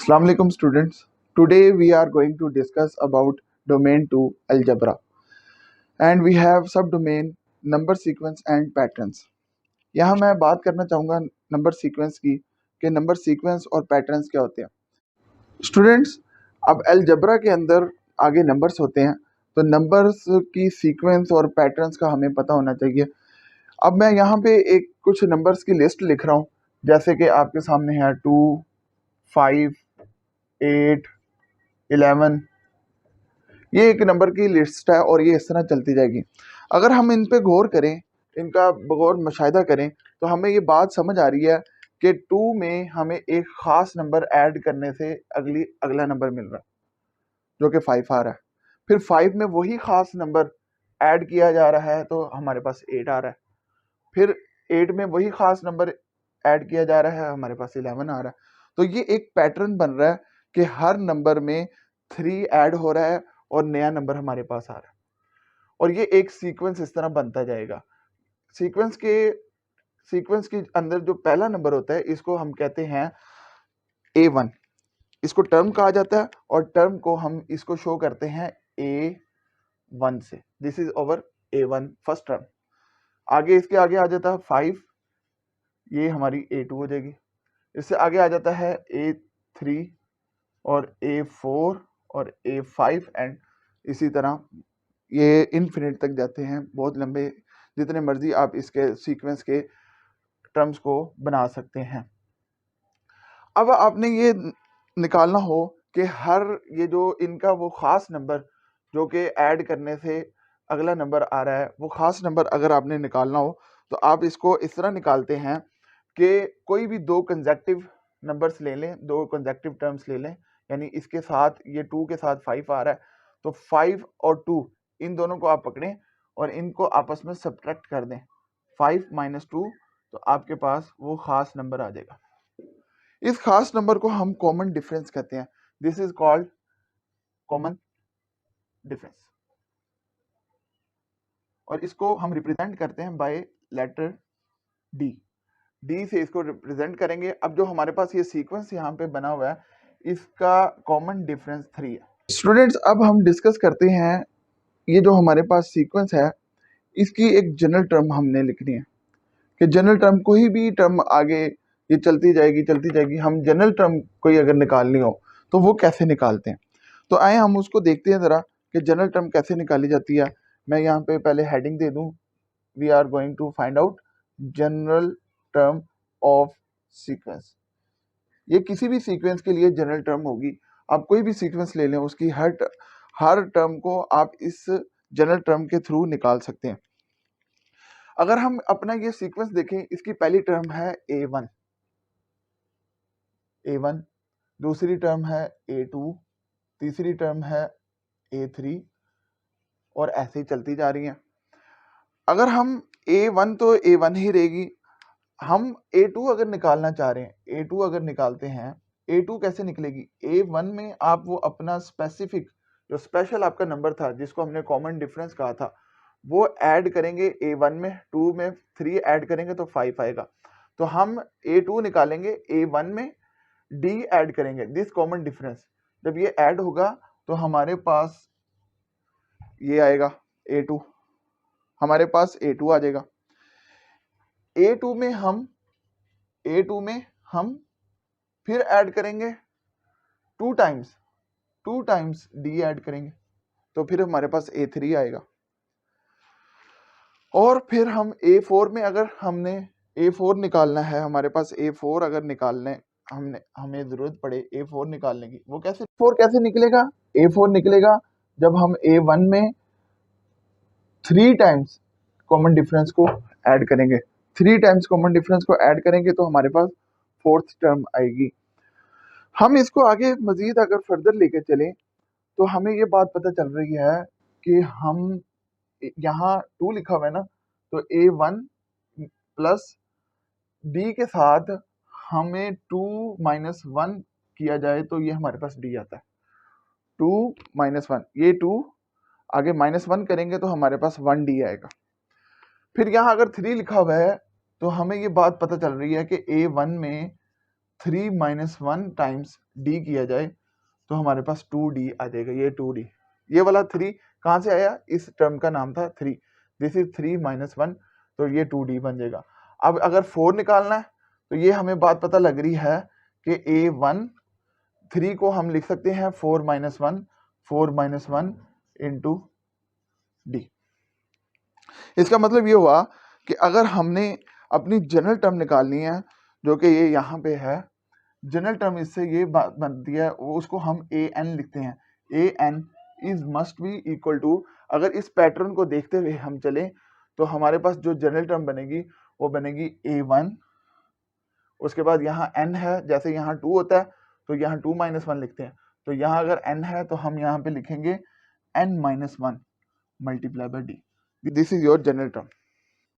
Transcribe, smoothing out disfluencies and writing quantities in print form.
Assalamu alaikum students. Today we are going to discuss about domain 2 algebra and we have subdomain number sequence and patterns. यहाँ मैं बात करना चाहूँगा number sequence की कि number sequence और पैटर्न्स क्या होते हैं। स्टूडेंट्स, अब अलजेब्रा के अंदर आगे नंबर्स होते हैं तो नंबर्स की सीक्वेंस और पैटर्न्स का हमें पता होना चाहिए। अब मैं यहाँ पे एक कुछ नंबर्स की लिस्ट लिख रहा हूँ, जैसे कि आपके सामने है 2, 5, 8, 11। ये एक नंबर की लिस्ट है और ये इस तरह चलती जाएगी। अगर हम इन पे गौर करें, इनका बगौर मुशाहिदा करें तो हमें ये बात समझ आ रही है कि 2 में हमें एक ख़ास नंबर ऐड करने से अगला नंबर मिल रहा है जो कि 5 आ रहा है। फिर 5 में वही ख़ास नंबर ऐड किया जा रहा है तो हमारे पास 8 आ रहा है। फिर 8 में वही ख़ास नंबर ऐड किया जा रहा है, हमारे पास 11 आ रहा है। तो ये एक पैटर्न बन रहा है कि हर नंबर में 3 ऐड हो रहा है और नया नंबर हमारे पास आ रहा है और ये एक सीक्वेंस इस तरह बनता जाएगा। सीक्वेंस के अंदर जो पहला नंबर होता है इसको हम कहते हैं A1। इसको टर्म कहा जाता है और टर्म को हम इसको शो करते हैं A1 से। This is over A1 first term. आगे इसके आगे आ जाता है 5, ये हमारी A2 हो जाएगी। इससे आगे आ जाता है A3 और A4 और A5 एंड इसी तरह ये इनफिनिट तक जाते हैं। बहुत लंबे, जितने मर्जी आप इसके सीक्वेंस के टर्म्स को बना सकते हैं। अब आपने ये निकालना हो कि हर ये जो इनका वो ख़ास नंबर जो कि ऐड करने से अगला नंबर आ रहा है, वो ख़ास नंबर अगर आपने निकालना हो तो आप इसको इस तरह निकालते हैं कि कोई भी दो कंसेक्टिव नंबर्स ले लें, दो कंसेक्टिव टर्म्स ले लें। यानी इसके साथ ये 2 के साथ 5 आ रहा है तो 5 और 2 इन दोनों को आप पकड़ें और इनको आपस में सब्ट्रैक्ट कर दें। 5 माइनस 2 तो आपके पास वो ख़ास नंबर आ जाएगा। इस खास नंबर को हम कॉमन डिफरेंस कहते हैं। This is called common difference और इसको हम रिप्रेजेंट करते हैं बाय लेटर डी। डी से इसको रिप्रेजेंट करेंगे। अब जो हमारे पास ये सीक्वेंस यहाँ पे बना हुआ है इसका कॉमन डिफरेंस 3 है। स्टूडेंट्स, अब हम डिस्कस करते हैं ये जो हमारे पास सीक्वेंस है इसकी एक जनरल टर्म हमने लिखनी है कि जनरल टर्म कोई भी टर्म आगे ये चलती जाएगी। हम जनरल टर्म कोई अगर निकालनी हो तो वो कैसे निकालते हैं, तो आए हम उसको देखते हैं ज़रा कि जनरल टर्म कैसे निकाली जाती है। मैं यहाँ पे पहले हेडिंग दे दूँ, we are going to find out general term of sequence. ये किसी भी सीक्वेंस के लिए जनरल टर्म होगी। आप कोई भी सीक्वेंस ले लें, उसकी हर टर्म को आप इस जनरल टर्म के थ्रू निकाल सकते हैं। अगर हम अपना ये सीक्वेंस देखें, इसकी पहली टर्म है A1, दूसरी टर्म है A2, तीसरी टर्म है A3 और ऐसे ही चलती जा रही हैं। अगर हम A1 तो A1 ही रहेगी। हम A2 अगर निकालना चाह रहे हैं, A2 अगर निकालते हैं, A2 कैसे निकलेगी? A1 में आप वो अपना स्पेसिफिक जो स्पेशल आपका नंबर था जिसको हमने कॉमन डिफरेंस कहा था वो ऐड करेंगे A1 में, 2 में 3 ऐड करेंगे तो 5 आएगा। तो हम A2 निकालेंगे, A1 में D ऐड करेंगे, दिस कॉमन डिफरेंस। जब ये ऐड होगा तो हमारे पास ये आएगा A2, हमारे पास A2 आ जाएगा। A2 में हम फिर ऐड करेंगे 2 टाइम्स D ऐड करेंगे तो फिर हमारे पास A3 आएगा। और फिर हम A4 में अगर हमने A4 निकालना है, हमारे पास A4 अगर निकालने हमें जरूरत पड़े A4 निकालने की, वो कैसे निकलेगा? A4 निकलेगा जब हम A1 में 3 टाइम्स कॉमन डिफरेंस को ऐड करेंगे। 3 टाइम्स कॉमन डिफरेंस को ऐड करेंगे तो हमारे पास फोर्थ टर्म आएगी। हम इसको आगे मजीद अगर फर्दर लेके चलें तो हमें ये बात पता चल रही है कि हम यहाँ 2 लिखा हुआ है ना, तो A1 प्लस D के साथ हमें 2 माइनस 1 किया जाए तो ये हमारे पास D आता है। 2 माइनस 1, ये 2 आगे माइनस 1 करेंगे तो हमारे पास 1D आएगा। फिर यहाँ अगर 3 लिखा हुआ है तो हमें ये बात पता चल रही है कि A1 में 3 माइनस 1 टाइम्स डी किया जाए तो हमारे पास 2d आ जाएगा। ये 2d, ये वाला 3 कहाँ से आया, इस टर्म का नाम था 3, दिस इज 3 माइनस 1, तो ये 2d बन जाएगा। अब अगर 4 निकालना है तो ये हमें बात पता लग रही है कि a1 3 को हम लिख सकते हैं 4 माइनस 1 इंटू डी। इसका मतलब ये हुआ कि अगर हमने अपनी जनरल टर्म निकालनी है जो कि ये यहाँ पे है, जनरल टर्म इससे ये बात बनती है, उसको हम ए एन लिखते हैं। A n is must be equal to, अगर इस पैटर्न को देखते हुए हम चलें तो हमारे पास जो जनरल टर्म बनेगी वो बनेगी a1, उसके बाद यहाँ n है, जैसे यहाँ 2 होता है तो यहाँ 2 माइनस 1 लिखते हैं, तो यहाँ अगर n है तो हम यहाँ पे लिखेंगे n minus 1 multiply by D. This is your general term.